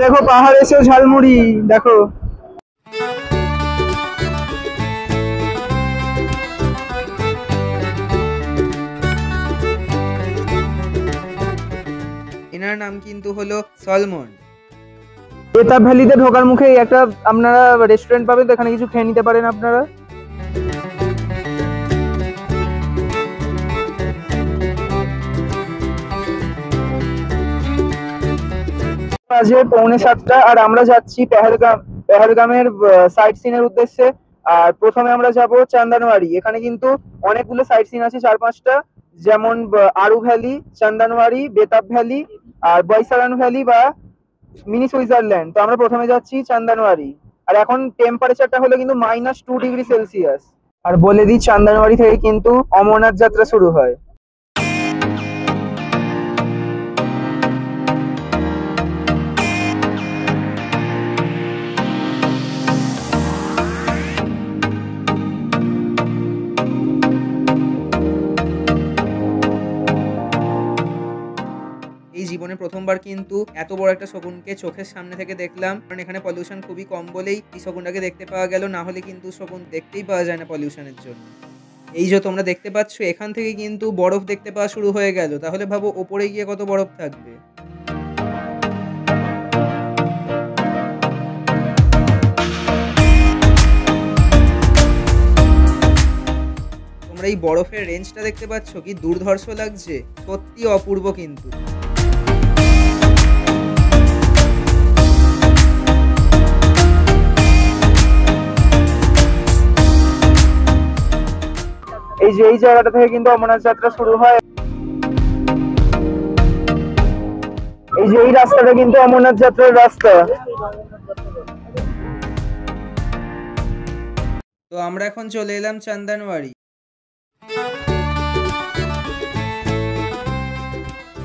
দেখো পাহাড় এসেও ঝালমুড়ি দেখো। এনার নাম কিন্তু হলো সলমন। বেতাব ভ্যালিতে ঢোকার মুখে একটা আপনারা রেস্টুরেন্ট পাবেন, তো এখানে কিছু খেয়ে নিতে পারেন আপনারা। বাজে 6:45 আর আমরা যাচ্ছি পেহেলগামের সাইট সিনের উদ্দেশ্যে। আর প্রথমে আমরা যাব চান্দানওয়ারি। এখানে কিন্তু অনেকগুলো সাইট সিন আছে, 4-5টা, যেমন আরু ভ্যালি, চান্দানওয়ারি, বেতাব ভ্যালি আর বৈশালান ভ্যালি বা মিনি সুইজারল্যান্ড। তো আমরা প্রথমে যাচ্ছি চান্দানওয়ারি। আর এখন টেম্পারেচারটা হলো কিন্তু -2°C। আর বলে দিই, চান্দানওয়ারি থেকে কিন্তু অমরনাথ যাত্রা শুরু হয়। এই জীবনে প্রথমবার কিন্তু এত বড় একটা শকুনকে চোখের সামনে থেকে দেখলাম, কারণ এখানে পলিউশন খুবই কম বলেই এই শকুনটাকে দেখতে পাওয়া গেল, না হলে কিন্তু শকুন দেখতেই পাওয়া যায় না পলিউশনের জন্য। এই যে তোমরা দেখতে পাচ্ছ, এখান থেকে কিন্তু বরফ দেখতে পাওয়া শুরু হয়ে গেল, তাহলে ভাবো ওপরে গিয়ে কত বরফ থাকবে। তোমরা এই বরফের রেঞ্জটা দেখতে পাচ্ছ, কি দুর্ধর্ষ লাগছে, সত্যি অপূর্ব কিন্তু। এই যে এই জায়গাটা থেকে কিন্তু অমরনাথ যাত্রা শুরু হয়। এই যে এই রাস্তাটা কিন্তু অমরনাথ যাত্রার রাস্তা। তো আমরা এখন চলে এলাম চান্দানওয়ারি।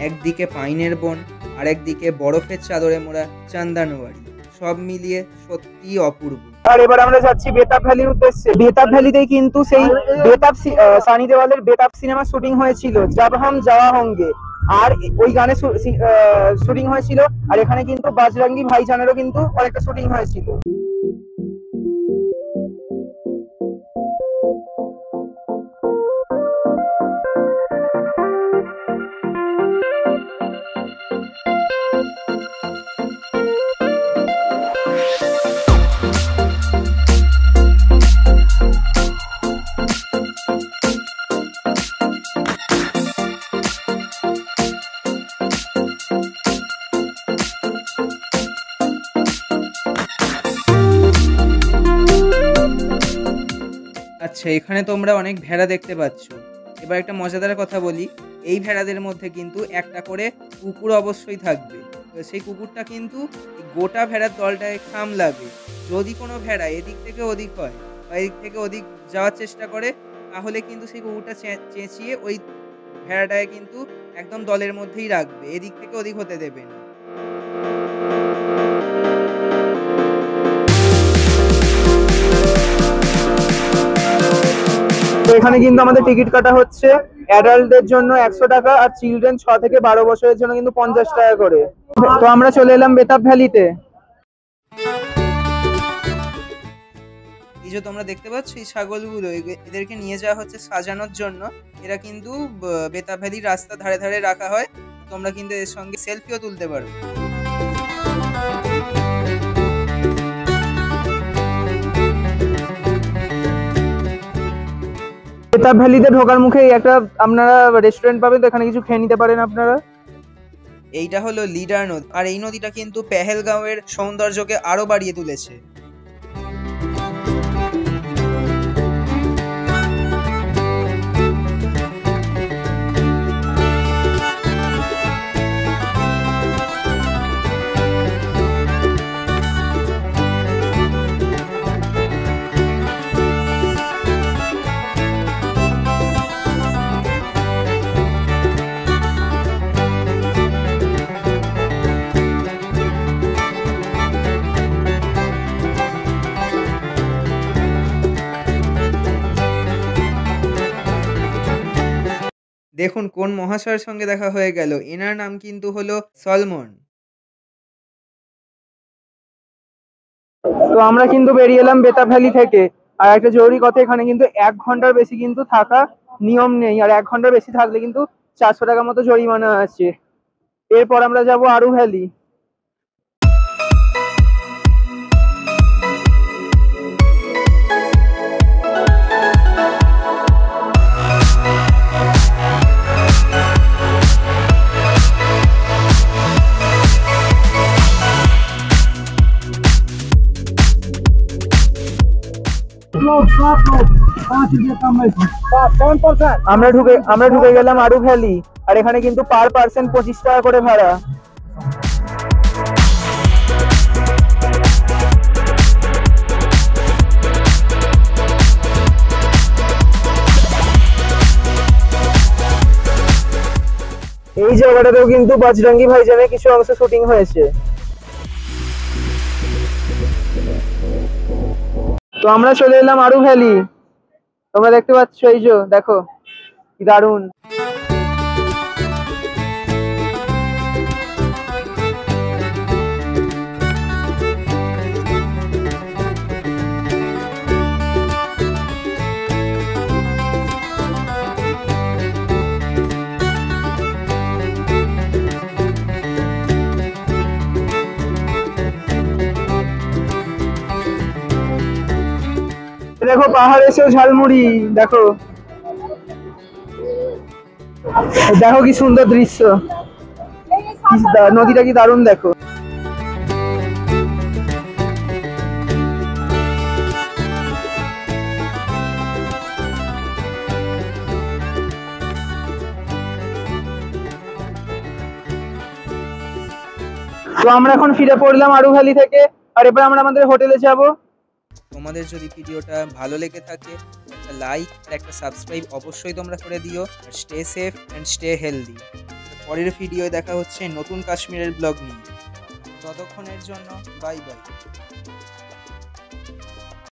একদিকে পাইনের বন আর একদিকে বরফের চাদরে মোড়া চান্দানওয়ারি, সব মিলিয়ে সত্যি অপূর্ব। আর এবার আমরা যাচ্ছি বেতাব ভ্যালির উদ্দেশ্যে। বেতাব ভ্যালিতেই কিন্তু সেই সানি দেওয়ালের বেতাব সিনেমা শুটিং হয়েছিল, জব হাম যাওয়া হোঙ্গে। আর ওই গানে শুটিং হয়েছিল। আর এখানে কিন্তু বাজরাঙ্গি ভাইজানেরও কিন্তু অনেকটা শুটিং হয়েছিল। আচ্ছা, এখানে তোমরা অনেক ভেড়া দেখতে পাচ্ছ। এবার একটা মজাদার কথা বলি, এই ভেড়াদের মধ্যে কিন্তু একটা করে কুকুর অবশ্যই থাকবে। সেই কুকুরটা কিন্তু গোটা ভেড়ার দলটায় সামলাবে। যদি কোনো ভেড়া এদিক থেকে ওদিক হয় বা এদিক থেকে ওদিক যাওয়ার চেষ্টা করে, তাহলে কিন্তু সেই কুকুরটা চেঁচিয়ে ওই ভেড়াটায় কিন্তু একদম দলের মধ্যেই রাখবে, এদিক থেকে ওদিক হতে দেবে না। তো এখানে কিন্তু আমাদের টিকিট কাটা হচ্ছে অ্যাডাল্টদের জন্য 100 টাকা আর চিলড্রেন 6 থেকে 12 বছরের জন্য কিন্তু 50 টাকা করে। তো আমরা চলে এলাম বেতাব ভ্যালিতে। এই যে তোমরা দেখতে পাচ্ছ এই ছাগলগুলো, এদেরকে নিয়ে যাওয়া হচ্ছে সাজানোর জন্য। এরা কিন্তু বেতাব ভ্যালির রাস্তার ধারে ধারে রাখা হয়। তোমরা কিন্তু এর সঙ্গে সেলফিও তুলতে পারবে। বেতাব ভ্যালিতে ঢোকার মুখে একটা আপনারা রেস্টুরেন্ট পাবেন, তো এখানে কিছু খেয়ে নিতে পারেন আপনারা। এইটা হলো লিডার নদী, আর এই নদীটা কিন্তু পেহেলগাঁওয়ের সৌন্দর্যকে আরো বাড়িয়ে তুলেছে। দেখুন কোন মহাশয়ের সঙ্গে দেখা হয়ে গেল, এনার নাম কিন্তু হলো সলমন। তো আমরা কিন্তু বেরিয়ে এলাম বেতাব ভ্যালি থেকে। আর একটা জরুরি কথা, এখানে কিন্তু 1 ঘন্টার বেশি কিন্তু থাকা নিয়ম নেই, আর 1 ঘন্টার বেশি থাকলে কিন্তু 400 টাকা মতো জরিমানা আছে। এরপর আমরা যাব আরু ভ্যালি। আমরা ঢুকে গেলাম আরু ভ্যালি। আর এখানে কিন্তু পার পার্সন 25 টাকা করে ভাড়া। এই জায়গাটাতেও কিন্তু বজরঙ্গি ভাইজানের কিছু অংশ শুটিং হয়েছে। তো আমরা চলে এলাম আরু ভ্যালি। তোমরা দেখতে পাচ্ছ, এই যে দেখো কি দারুণ। দেখো পাহাড়ে এসেও ঝালমুড়ি, দেখো দেখো কি সুন্দর দৃশ্য, নদীটা কি দারুণ দেখো। তো আমরা এখন ফিরে পড়লাম আরু ভ্যালি থেকে। আর এবার আমরা আমাদের হোটেলে যাব। তোমাদের যদি ভিডিওটা ভালো লেগে থাকে একটা লাইক আর একটা সাবস্ক্রাইব অবশ্যই তোমরা করে দিও। আর stay safe and stay healthy. পরের ভিডিওয় দেখা হচ্ছে নতুন কাশ্মীরের ব্লগ নিয়ে। ততক্ষণের জন্য বাই বাই।